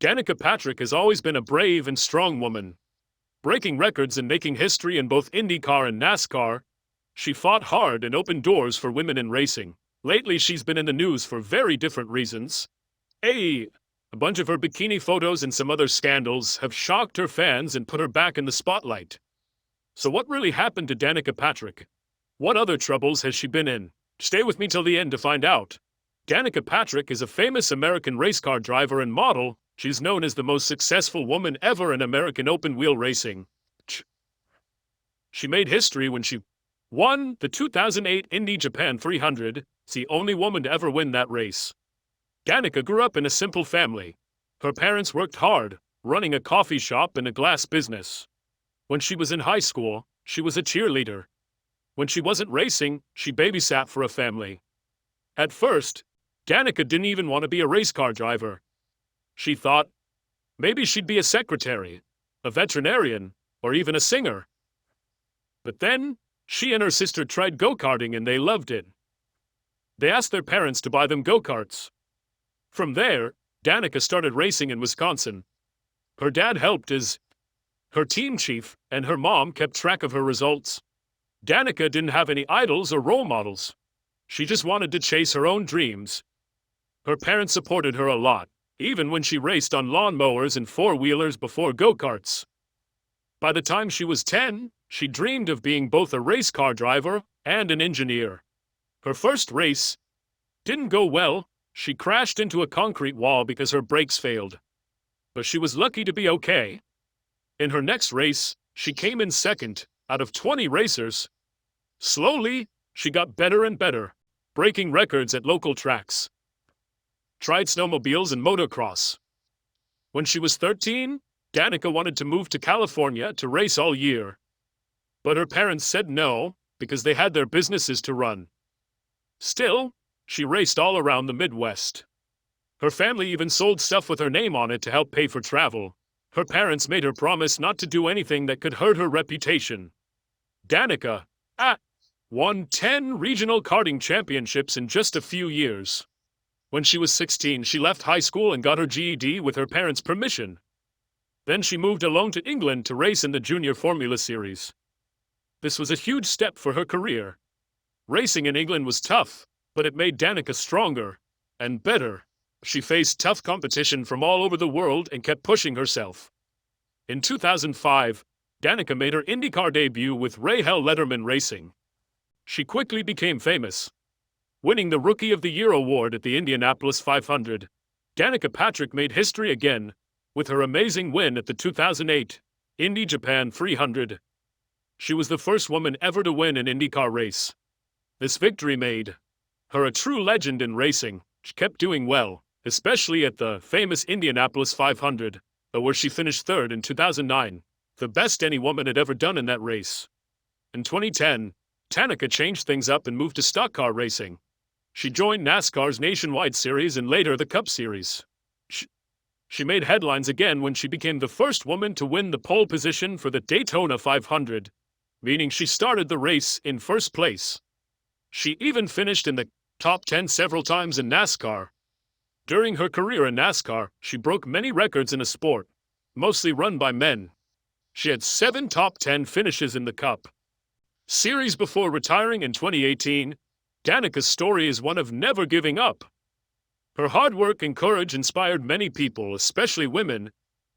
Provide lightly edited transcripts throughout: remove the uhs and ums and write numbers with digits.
Danica Patrick has always been a brave and strong woman. Breaking records and making history in both IndyCar and NASCAR, she fought hard and opened doors for women in racing. Lately, she's been in the news for very different reasons. A bunch of her bikini photos and some other scandals have shocked her fans and put her back in the spotlight. So what really happened to Danica Patrick? What other troubles has she been in? Stay with me till the end to find out. Danica Patrick is a famous American race car driver and model. She's known as the most successful woman ever in American open-wheel racing. She made history when she won the 2008 Indy Japan 300, the only woman to ever win that race. Danica grew up in a simple family. Her parents worked hard, running a coffee shop and a glass business. When she was in high school, she was a cheerleader. When she wasn't racing, she babysat for a family. At first, Danica didn't even want to be a race car driver. She thought maybe she'd be a secretary, a veterinarian, or even a singer. But then, she and her sister tried go-karting and they loved it. They asked their parents to buy them go-karts. From there, Danica started racing in Wisconsin. Her dad helped as her team chief, and her mom kept track of her results. Danica didn't have any idols or role models. She just wanted to chase her own dreams. Her parents supported her a lot, even when she raced on lawnmowers and four-wheelers before go-karts. By the time she was 10, she dreamed of being both a race car driver and an engineer. Her first race didn't go well. She crashed into a concrete wall because her brakes failed. But she was lucky to be okay. In her next race, she came in second out of 20 racers. Slowly, she got better and better, breaking records at local tracks. Tried snowmobiles and motocross. When she was 13, Danica wanted to move to California to race all year. But her parents said no, because they had their businesses to run. Still, she raced all around the Midwest. Her family even sold stuff with her name on it to help pay for travel. Her parents made her promise not to do anything that could hurt her reputation. Danica won 10 regional karting championships in just a few years. When she was 16, she left high school and got her GED with her parents' permission. Then she moved alone to England to race in the Junior Formula Series. This was a huge step for her career. Racing in England was tough, but it made Danica stronger and better. She faced tough competition from all over the world and kept pushing herself. In 2005, Danica made her IndyCar debut with Rahel Letterman Racing. She quickly became famous, winning the Rookie of the Year award at the Indianapolis 500. Danica Patrick made history again with her amazing win at the 2008 Indy Japan 300. She was the first woman ever to win an IndyCar race. This victory made her a true legend in racing. She kept doing well, especially at the famous Indianapolis 500, where she finished third in 2009, the best any woman had ever done in that race. In 2010, Danica changed things up and moved to stock car racing. She joined NASCAR's Nationwide Series and later the Cup Series. She made headlines again when she became the first woman to win the pole position for the Daytona 500, meaning she started the race in first place. She even finished in the top 10 several times in NASCAR. During her career in NASCAR, she broke many records in a sport, mostly run by men. She had 7 top 10 finishes in the Cup Series before retiring in 2018. Danica's story is one of never giving up. Her hard work and courage inspired many people, especially women,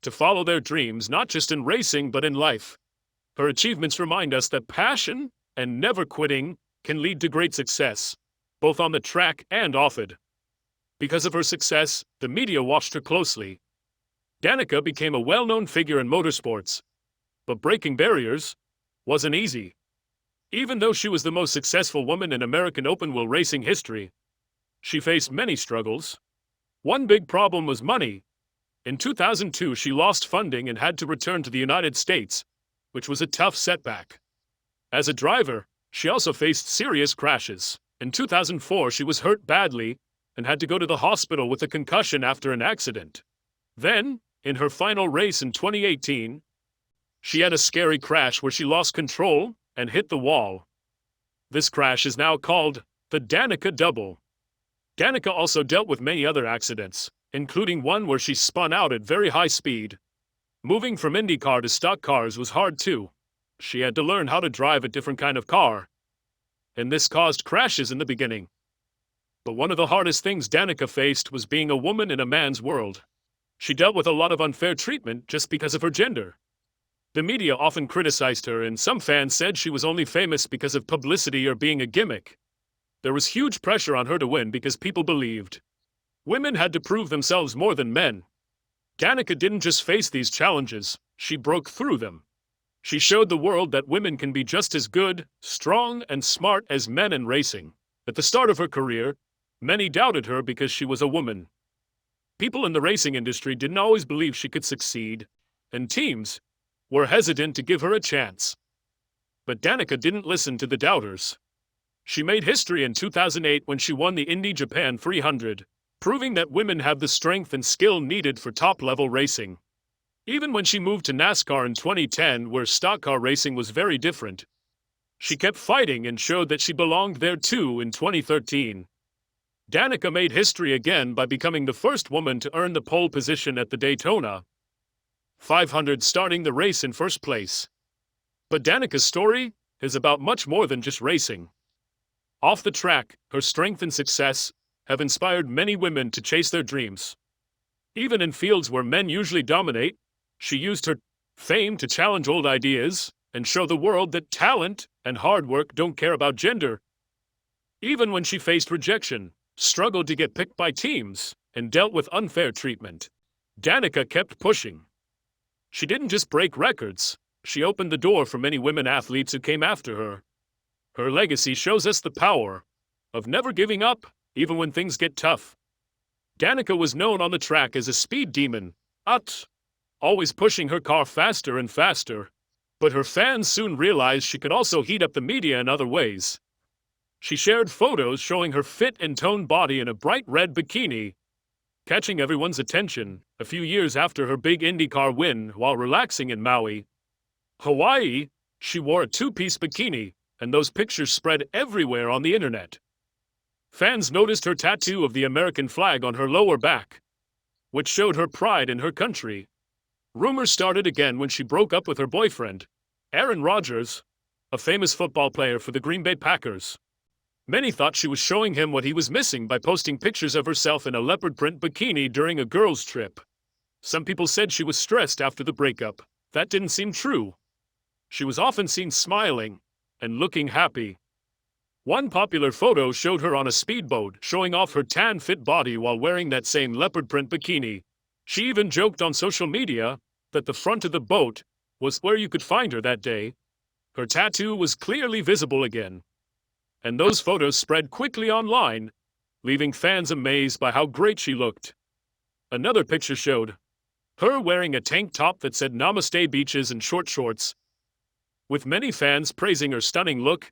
to follow their dreams not just in racing but in life. Her achievements remind us that passion and never quitting can lead to great success, both on the track and off it. Because of her success, the media watched her closely. Danica became a well-known figure in motorsports, but breaking barriers wasn't easy. Even though she was the most successful woman in American open-wheel racing history, she faced many struggles. One big problem was money. In 2002, she lost funding and had to return to the United States, which was a tough setback. As a driver, she also faced serious crashes. In 2004, she was hurt badly and had to go to the hospital with a concussion after an accident. Then, in her final race in 2018, she had a scary crash where she lost control and hit the wall. This crash is now called the Danica Double. Danica also dealt with many other accidents, including one where she spun out at very high speed. Moving from IndyCar to stock cars was hard too. She had to learn how to drive a different kind of car, and this caused crashes in the beginning. But one of the hardest things Danica faced was being a woman in a man's world. She dealt with a lot of unfair treatment just because of her gender. The media often criticized her, and some fans said she was only famous because of publicity or being a gimmick. There was huge pressure on her to win because people believed women had to prove themselves more than men. Danica didn't just face these challenges, she broke through them. She showed the world that women can be just as good, strong, and smart as men in racing. At the start of her career, many doubted her because she was a woman. People in the racing industry didn't always believe she could succeed, and teams were hesitant to give her a chance. But Danica didn't listen to the doubters. She made history in 2008 when she won the Indy Japan 300, proving that women have the strength and skill needed for top-level racing. Even when she moved to NASCAR in 2010, where stock car racing was very different, she kept fighting and showed that she belonged there too in 2013. Danica made history again by becoming the first woman to earn the pole position at the Daytona 500, starting the race in first place. But Danica's story is about much more than just racing. Off the track, her strength and success have inspired many women to chase their dreams. Even in fields where men usually dominate, she used her fame to challenge old ideas and show the world that talent and hard work don't care about gender. Even when she faced rejection, struggled to get picked by teams, and dealt with unfair treatment, Danica kept pushing. She didn't just break records, she opened the door for many women athletes who came after her. Her legacy shows us the power of never giving up, even when things get tough. Danica was known on the track as a speed demon, always pushing her car faster and faster. But her fans soon realized she could also heat up the media in other ways. She shared photos showing her fit and toned body in a bright red bikini, catching everyone's attention a few years after her big IndyCar win. While relaxing in Maui, Hawaii, she wore a two-piece bikini, and those pictures spread everywhere on the internet. Fans noticed her tattoo of the American flag on her lower back, which showed her pride in her country. Rumors started again when she broke up with her boyfriend, Aaron Rodgers, a famous football player for the Green Bay Packers. Many thought she was showing him what he was missing by posting pictures of herself in a leopard print bikini during a girls' trip. Some people said she was stressed after the breakup. That didn't seem true. She was often seen smiling and looking happy. One popular photo showed her on a speedboat, showing off her tan, fit body while wearing that same leopard print bikini. She even joked on social media that the front of the boat was where you could find her that day. Her tattoo was clearly visible again, and those photos spread quickly online, leaving fans amazed by how great she looked. Another picture showed her wearing a tank top that said Namaste Beaches and short shorts. With many fans praising her stunning look,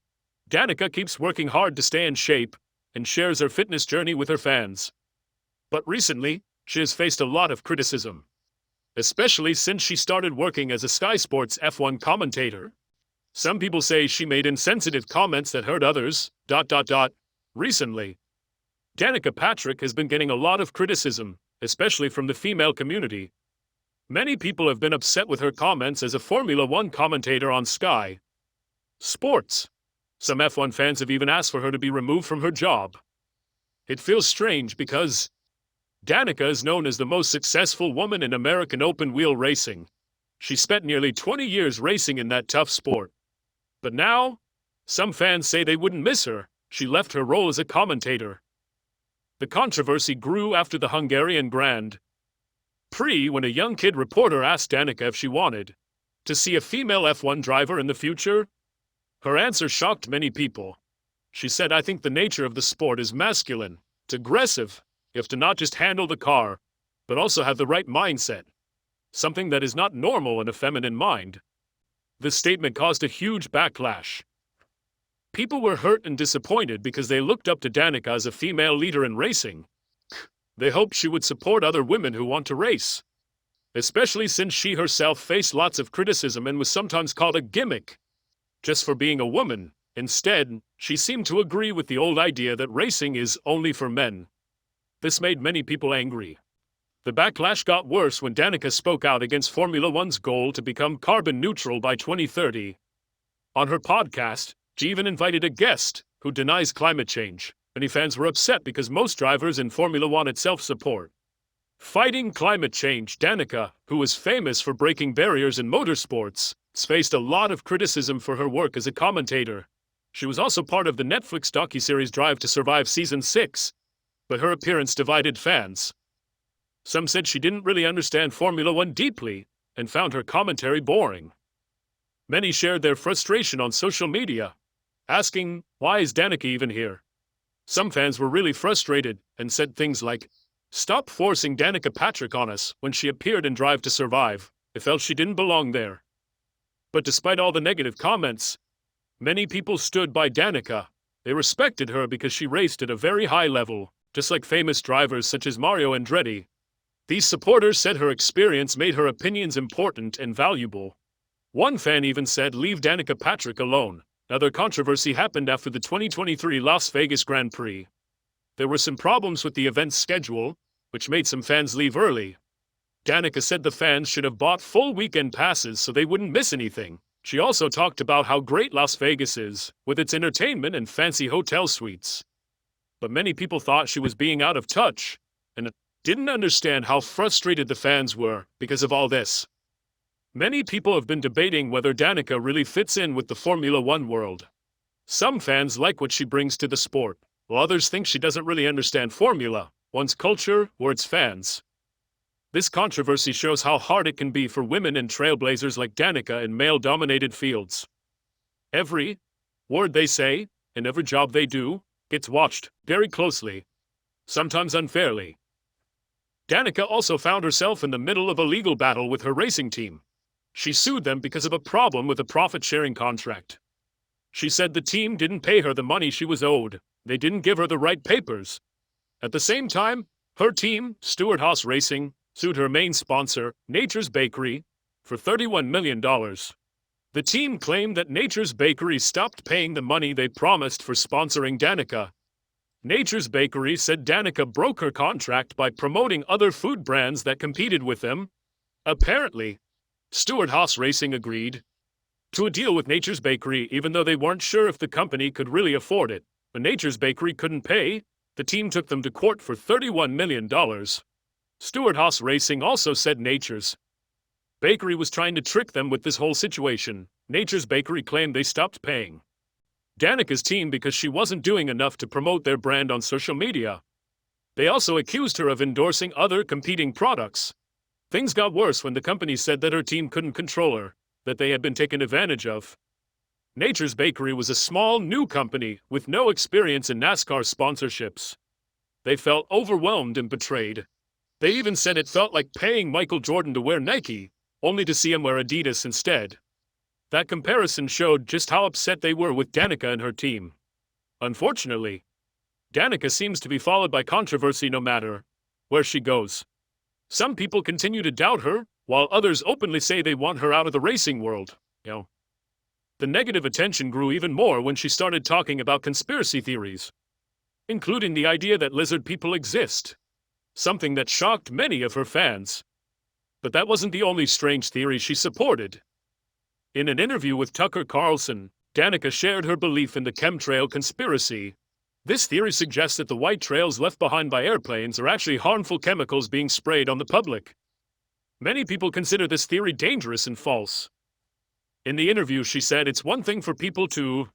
Danica keeps working hard to stay in shape and shares her fitness journey with her fans. But recently, she has faced a lot of criticism, especially since she started working as a Sky Sports F1 commentator. Some people say she made insensitive comments that hurt others, Recently, Danica Patrick has been getting a lot of criticism, especially from the female community. Many people have been upset with her comments as a Formula One commentator on Sky Sports. Some F1 fans have even asked for her to be removed from her job. It feels strange because Danica is known as the most successful woman in American open-wheel racing. She spent nearly 20 years racing in that tough sport. But now, some fans say they wouldn't miss her. She left her role as a commentator. The controversy grew after the Hungarian Grand Prix when a young kid reporter asked Danica if she wanted to see a female F1 driver in the future. Her answer shocked many people. She said, "I think the nature of the sport is masculine, it's aggressive. You have to not just handle the car, but also have the right mindset, something that is not normal in a feminine mind." This statement caused a huge backlash. People were hurt and disappointed because they looked up to Danica as a female leader in racing. They hoped she would support other women who want to race, especially since she herself faced lots of criticism and was sometimes called a gimmick just for being a woman. Instead, she seemed to agree with the old idea that racing is only for men. This made many people angry. The backlash got worse when Danica spoke out against Formula One's goal to become carbon neutral by 2030. On her podcast, she even invited a guest who denies climate change. Many fans were upset because most drivers in Formula One itself support fighting climate change. Danica, who was famous for breaking barriers in motorsports, has faced a lot of criticism for her work as a commentator. She was also part of the Netflix docuseries Drive to Survive Season 6, but her appearance divided fans. Some said she didn't really understand Formula One deeply and found her commentary boring. Many shared their frustration on social media, asking, "Why is Danica even here?" Some fans were really frustrated and said things like, "Stop forcing Danica Patrick on us." When she appeared in Drive to Survive, they felt she didn't belong there. But despite all the negative comments, many people stood by Danica. They respected her because she raced at a very high level, just like famous drivers such as Mario Andretti. These supporters said her experience made her opinions important and valuable. One fan even said, "Leave Danica Patrick alone." Another controversy happened after the 2023 Las Vegas Grand Prix. There were some problems with the event's schedule, which made some fans leave early. Danica said the fans should have bought full weekend passes so they wouldn't miss anything. She also talked about how great Las Vegas is, with its entertainment and fancy hotel suites. But many people thought she was being out of touch, and didn't understand how frustrated the fans were because of all this. Many people have been debating whether Danica really fits in with the Formula One world. Some fans like what she brings to the sport, while others think she doesn't really understand Formula One's culture or its fans. This controversy shows how hard it can be for women and trailblazers like Danica in male-dominated fields. Every word they say, and every job they do, gets watched very closely, sometimes unfairly. Danica also found herself in the middle of a legal battle with her racing team. She sued them because of a problem with a profit-sharing contract. She said the team didn't pay her the money she was owed. They didn't give her the right papers. At the same time, her team, Stewart-Haas Racing, sued her main sponsor, Nature's Bakery, for $31 million. The team claimed that Nature's Bakery stopped paying the money they promised for sponsoring Danica. Nature's Bakery said Danica broke her contract by promoting other food brands that competed with them. Apparently, Stewart-Haas Racing agreed to a deal with Nature's Bakery even though they weren't sure if the company could really afford it. When Nature's Bakery couldn't pay, the team took them to court for $31 million. Stewart-Haas Racing also said Nature's Bakery was trying to trick them with this whole situation. Nature's Bakery claimed they stopped paying Danica's team because she wasn't doing enough to promote their brand on social media. They also accused her of endorsing other competing products. Things got worse when the company said that her team couldn't control her, that they had been taken advantage of. Nature's Bakery was a small, new company with no experience in NASCAR sponsorships. They felt overwhelmed and betrayed. They even said it felt like paying Michael Jordan to wear Nike, only to see him wear Adidas instead. That comparison showed just how upset they were with Danica and her team. Unfortunately, Danica seems to be followed by controversy no matter where she goes. Some people continue to doubt her, while others openly say they want her out of the racing world. The negative attention grew even more when she started talking about conspiracy theories, including the idea that lizard people exist, something that shocked many of her fans. But that wasn't the only strange theory she supported. In an interview with Tucker Carlson, Danica shared her belief in the chemtrail conspiracy. This theory suggests that the white trails left behind by airplanes are actually harmful chemicals being sprayed on the public. Many people consider this theory dangerous and false. In the interview, she said, "It's one thing for people to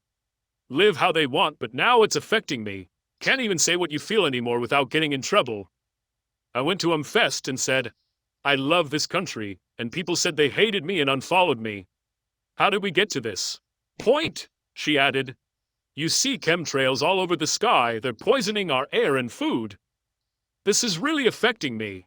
live how they want, but now it's affecting me. Can't even say what you feel anymore without getting in trouble. I went to Fest and said, I love this country, and people said they hated me and unfollowed me. How did we get to this point?" She added, "You see chemtrails all over the sky. They're poisoning our air and food. This is really affecting me."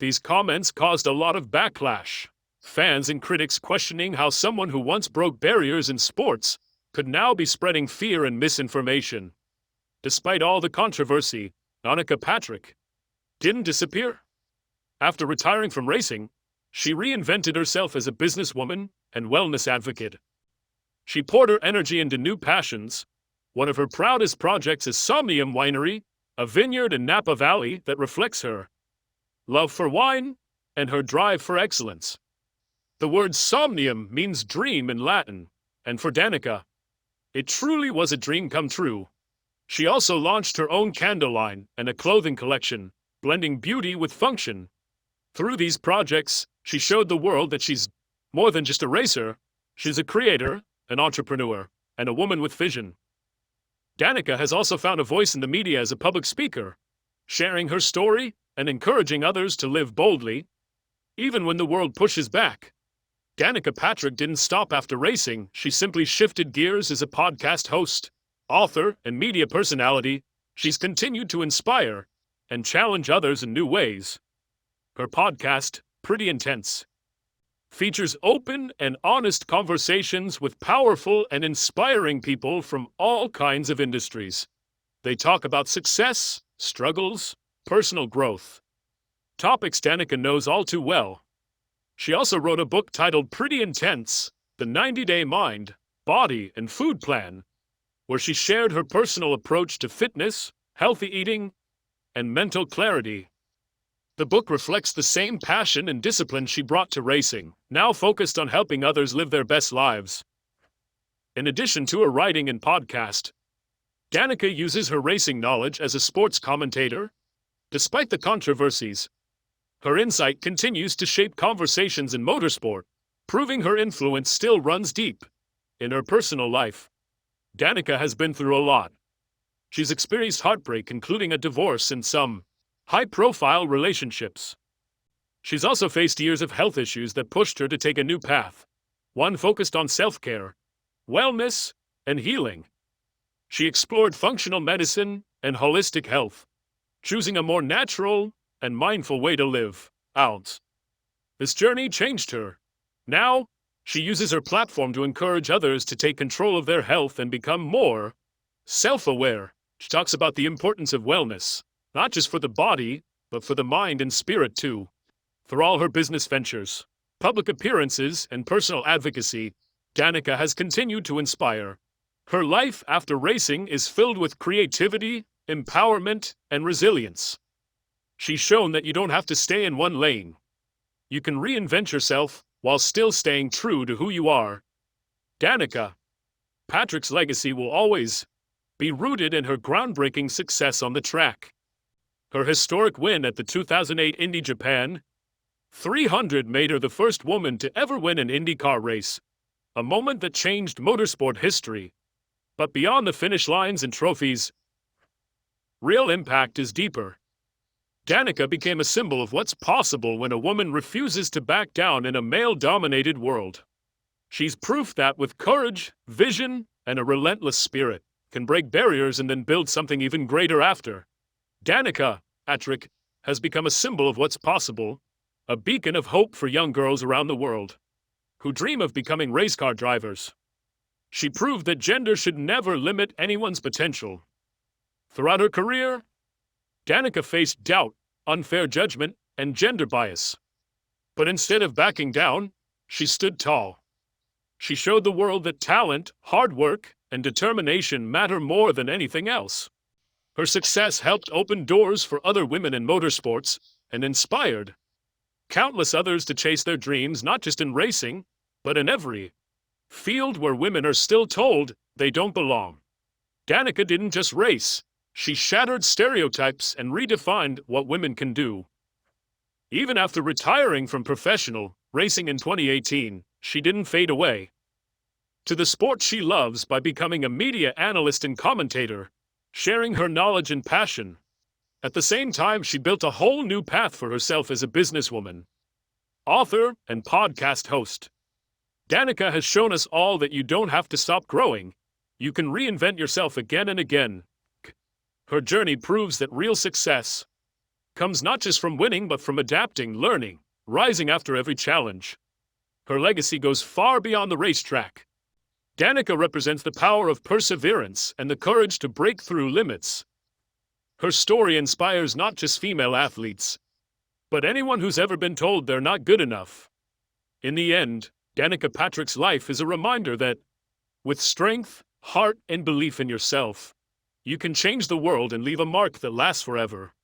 These comments caused a lot of backlash. Fans and critics questioning how someone who once broke barriers in sports could now be spreading fear and misinformation. Despite all the controversy, Danica Patrick didn't disappear. After retiring from racing, she reinvented herself as a businesswoman and wellness advocate. She poured her energy into new passions. One of her proudest projects is Somnium Winery, a vineyard in Napa Valley that reflects her love for wine, and her drive for excellence. The word somnium means dream in Latin, and for Danica, it truly was a dream come true. She also launched her own candle line and a clothing collection, blending beauty with function. Through these projects, she showed the world that she's more than just a racer. She's a creator, an entrepreneur, and a woman with vision. Danica has also found a voice in the media as a public speaker, sharing her story and encouraging others to live boldly, even when the world pushes back. Danica Patrick didn't stop after racing. She simply shifted gears as a podcast host, author, and media personality. She's continued to inspire and challenge others in new ways. Her podcast, Pretty Intense, features open and honest conversations with powerful and inspiring people from all kinds of industries. They talk about success, struggles, personal growth, topics Danica knows all too well. She also wrote a book titled Pretty Intense, The 90-Day Mind, Body, and Food Plan, where she shared her personal approach to fitness, healthy eating, and mental clarity. The book reflects the same passion and discipline she brought to racing, now focused on helping others live their best lives. In addition to her writing and podcast, Danica uses her racing knowledge as a sports commentator. Despite the controversies, her insight continues to shape conversations in motorsport, proving her influence still runs deep. In her personal life, Danica has been through a lot. She's experienced heartbreak, including a divorce and some high-profile relationships. She's also faced years of health issues that pushed her to take a new path, one focused on self-care, wellness, and healing. She explored functional medicine and holistic health, choosing a more natural and mindful way to live out. This journey changed her. Now, she uses her platform to encourage others to take control of their health and become more self-aware. She talks about the importance of wellness, not just for the body, but for the mind and spirit too. For all her business ventures, public appearances, and personal advocacy, Danica has continued to inspire. Her life after racing is filled with creativity, empowerment, and resilience. She's shown that you don't have to stay in one lane. You can reinvent yourself while still staying true to who you are. Danica Patrick's legacy will always be rooted in her groundbreaking success on the track. Her historic win at the 2008 Indy Japan 300 made her the first woman to ever win an IndyCar race, a moment that changed motorsport history. But beyond the finish lines and trophies, real impact is deeper. Danica became a symbol of what's possible when a woman refuses to back down in a male-dominated world. She's proof that with courage, vision, and a relentless spirit, can break barriers and then build something even greater after. Danica Patrick has become a symbol of what's possible, a beacon of hope for young girls around the world who dream of becoming race car drivers. She proved that gender should never limit anyone's potential. Throughout her career, Danica faced doubt, unfair judgment, and gender bias. But instead of backing down, she stood tall. She showed the world that talent, hard work, and determination matter more than anything else. Her success helped open doors for other women in motorsports and inspired countless others to chase their dreams, not just in racing, but in every field where women are still told they don't belong. Danica didn't just race. She shattered stereotypes and redefined what women can do. Even after retiring from professional racing in 2018, she didn't fade away to the sport she loves by becoming a media analyst and commentator, sharing her knowledge and passion. At the same time, she built a whole new path for herself as a businesswoman, author, and podcast host. Danica has shown us all that you don't have to stop growing. You can reinvent yourself again and again. Her journey proves that real success comes not just from winning, but from adapting, learning, rising after every challenge. Her legacy goes far beyond the racetrack. Danica represents the power of perseverance and the courage to break through limits. Her story inspires not just female athletes, but anyone who's ever been told they're not good enough. In the end, Danica Patrick's life is a reminder that, with strength, heart, and belief in yourself, you can change the world and leave a mark that lasts forever.